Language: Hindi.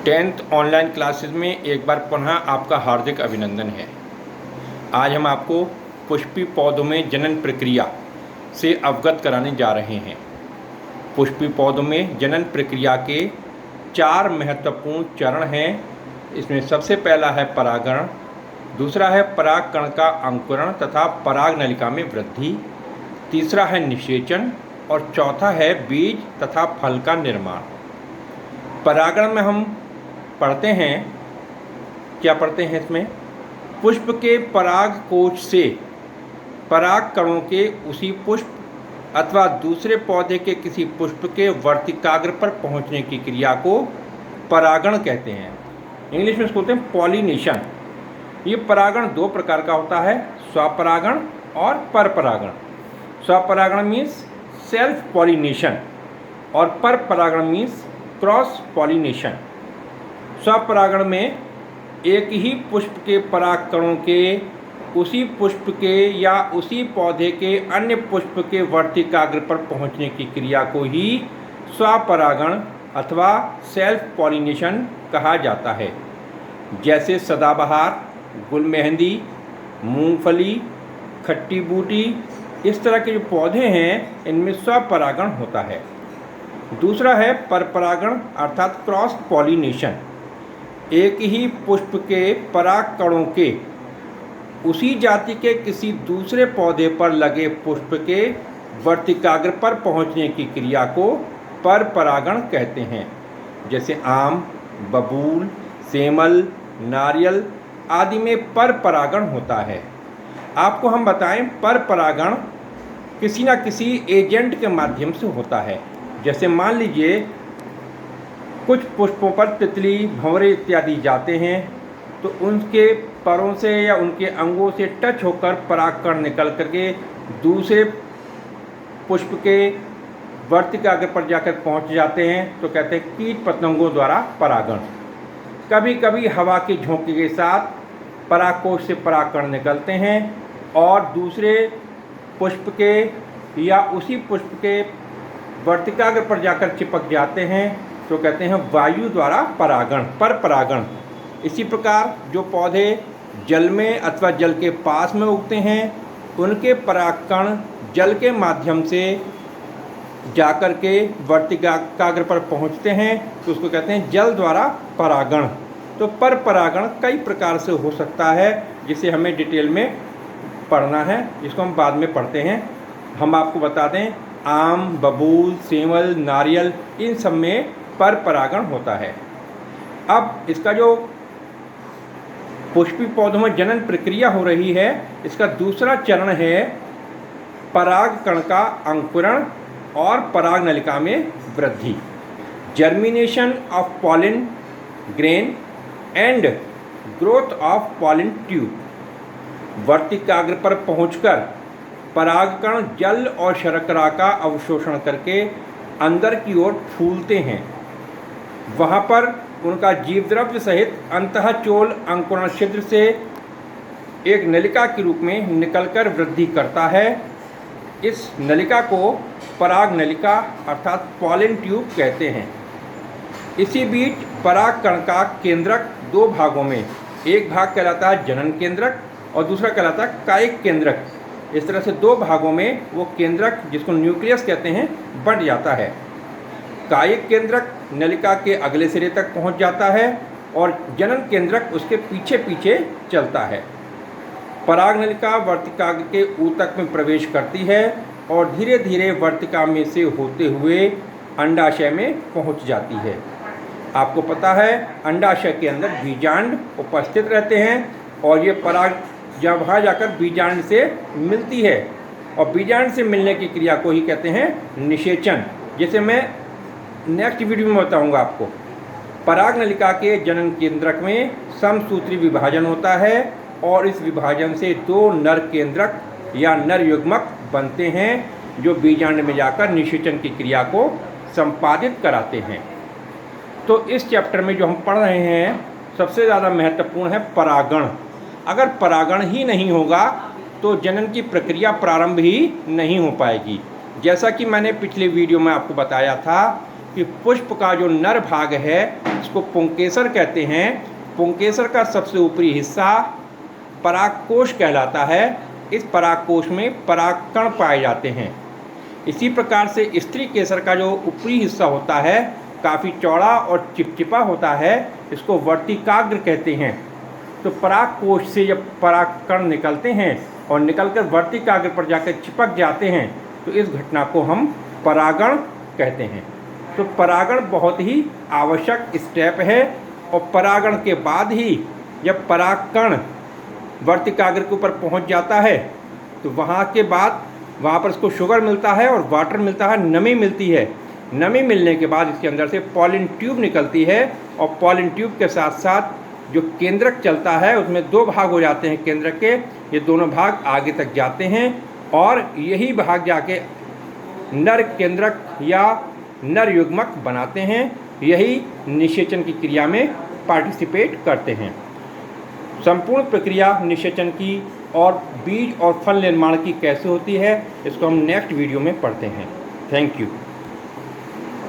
10th ऑनलाइन क्लासेस में एक बार पुनः आपका हार्दिक अभिनंदन है। आज हम आपको पुष्पी पौधों में जनन प्रक्रिया से अवगत कराने जा रहे हैं। पुष्पी पौधों में जनन प्रक्रिया के 4 महत्वपूर्ण चरण हैं। इसमें सबसे पहला है परागण, दूसरा है परागकण का अंकुरण तथा पराग नलिका में वृद्धि, तीसरा है निषेचन और चौथा है बीज तथा फल का निर्माण। परागण में हम पढ़ते हैं, क्या पढ़ते हैं इसमें? पुष्प के पराग कोश से पराग कणों के उसी पुष्प अथवा दूसरे पौधे के किसी पुष्प के वर्तिकाग्र पर पहुंचने की क्रिया को परागण कहते हैं। इंग्लिश में इसको बोलते हैं पॉलिनेशन। ये परागण 2 प्रकार का होता है, स्वपरागण और परपरागण। स्वपरागण मीन्स सेल्फ पॉलिनेशन और परपरागण मीन्स क्रॉस पॉलिनेशन। स्वपरागण में एक ही पुष्प के पराग कणों के उसी पुष्प के या उसी पौधे के अन्य पुष्प के वर्तिकाग्र पर पहुंचने की क्रिया को ही स्वपरागण अथवा सेल्फ पॉलिनेशन कहा जाता है। जैसे सदाबहार, गुलमेहंदी, मूंगफली, खट्टी बूटी, इस तरह के जो पौधे हैं इनमें स्वपरागण होता है। दूसरा है परपरागण अर्थात क्रॉस पॉलिनेशन। एक ही पुष्प के पराग कणों के उसी जाति के किसी दूसरे पौधे पर लगे पुष्प के वर्तिकाग्र पर पहुंचने की क्रिया को परपरागण कहते हैं। जैसे आम, बबूल, सेमल, नारियल आदि में परपरागण होता है। आपको हम बताएं, परपरागण किसी न किसी एजेंट के माध्यम से होता है। जैसे मान लीजिए कुछ पुष्पों पर तितली, भंवरे इत्यादि जाते हैं तो उनके परों से या उनके अंगों से टच होकर परागकण निकल करके दूसरे पुष्प के वर्तिकाग्र पर जाकर पहुंच जाते हैं, तो कहते हैं कीट पतंगों द्वारा परागण। कभी कभी हवा के झोंके के साथ परागकोश से परागकण निकलते हैं और दूसरे पुष्प के या उसी पुष्प के वर्तिकाग्र पर जाकर चिपक जाते हैं, तो कहते हैं वायु द्वारा परागण, परपरागण। इसी प्रकार जो पौधे जल में अथवा जल के पास में उगते हैं उनके परागकण जल के माध्यम से जाकर के वर्तिकाग्र पर पहुंचते हैं, तो उसको कहते हैं जल द्वारा परागण। तो परपरागण कई प्रकार से हो सकता है, जिसे हमें डिटेल में पढ़ना है, जिसको हम बाद में पढ़ते हैं। हम आपको बता दें, आम, बबूल, सेमल, नारियल इन सब में परपरागण होता है। अब इसका जो पुष्पी पौधों में जनन प्रक्रिया हो रही है, इसका दूसरा चरण है परागकण का अंकुरण और पराग नलिका में वृद्धि। Germination of pollen grain and growth of pollen tube. वर्तिकाग्र पर पहुंचकर परागकण जल और शर्करा का अवशोषण करके अंदर की ओर फूलते हैं। वहाँ पर उनका जीवद्रव्य सहित अंतःचोल अंकुरण छिद्र से एक नलिका के रूप में निकलकर वृद्धि करता है। इस नलिका को पराग नलिका अर्थात पॉलिन ट्यूब कहते हैं। इसी बीच परागकण का केंद्रक 2 भागों में, एक भाग कहलाता है जनन केंद्रक और दूसरा कहलाता है कायिक केंद्रक। इस तरह से 2 भागों में वो केंद्रक, जिसको न्यूक्लियस कहते हैं, बंट जाता है। कायिक केंद्रक नलिका के अगले सिरे तक पहुंच जाता है और जनन केंद्रक उसके पीछे पीछे चलता है। पराग नलिका वर्तिकाग्र के ऊतक में प्रवेश करती है और धीरे धीरे वर्तिका में से होते हुए अंडाशय में पहुंच जाती है। आपको पता है, अंडाशय के अंदर बीजांड उपस्थित रहते हैं और ये पराग जब वहाँ जाकर बीजांड से मिलती है और बीजांड से मिलने की क्रिया को ही कहते हैं निषेचन। जैसे मैं नेक्स्ट वीडियो में बताऊंगा आपको। पराग नलिका के जनन केंद्रक में समसूत्री विभाजन होता है और इस विभाजन से 2 नर केंद्रक या नर युग्मक बनते हैं, जो बीजांड में जाकर निषेचन की क्रिया को संपादित कराते हैं। तो इस चैप्टर में जो हम पढ़ रहे हैं, सबसे ज़्यादा महत्वपूर्ण है परागण। अगर परागण ही नहीं होगा तो जनन की प्रक्रिया प्रारंभ ही नहीं हो पाएगी। जैसा कि मैंने पिछले वीडियो में आपको बताया था कि पुष्प का जो नर भाग है इसको पुंकेसर कहते हैं। पुंकेसर का सबसे ऊपरी हिस्सा परागकोश कहलाता है। इस परागकोश में परागकण पाए जाते हैं। इसी प्रकार से स्त्री केसर का जो ऊपरी हिस्सा होता है काफ़ी चौड़ा और चिपचिपा होता है, इसको वर्तिकाग्र कहते हैं। तो परागकोश से जब परागकण निकलते हैं और निकलकर वर्तिकाग्र पर जाकर चिपक जाते हैं तो इस घटना को हम परागण कहते हैं। तो परागण बहुत ही आवश्यक स्टेप है और परागण के बाद ही जब परागकण वर्तिकाग्र के ऊपर पहुंच जाता है तो वहाँ के बाद वहाँ पर इसको शुगर मिलता है और वाटर मिलता है, नमी मिलती है। नमी मिलने के बाद इसके अंदर से पॉलिन ट्यूब निकलती है और पॉलिन ट्यूब के साथ साथ जो केंद्रक चलता है उसमें 2 भाग हो जाते हैं केंद्रक के। ये दोनों भाग आगे तक जाते हैं और यही भाग जाके नर केंद्रक या नर युग्मक बनाते हैं। यही निषेचन की क्रिया में पार्टिसिपेट करते हैं। संपूर्ण प्रक्रिया निषेचन की और बीज और फल निर्माण की कैसे होती है इसको हम नेक्स्ट वीडियो में पढ़ते हैं। Thank you.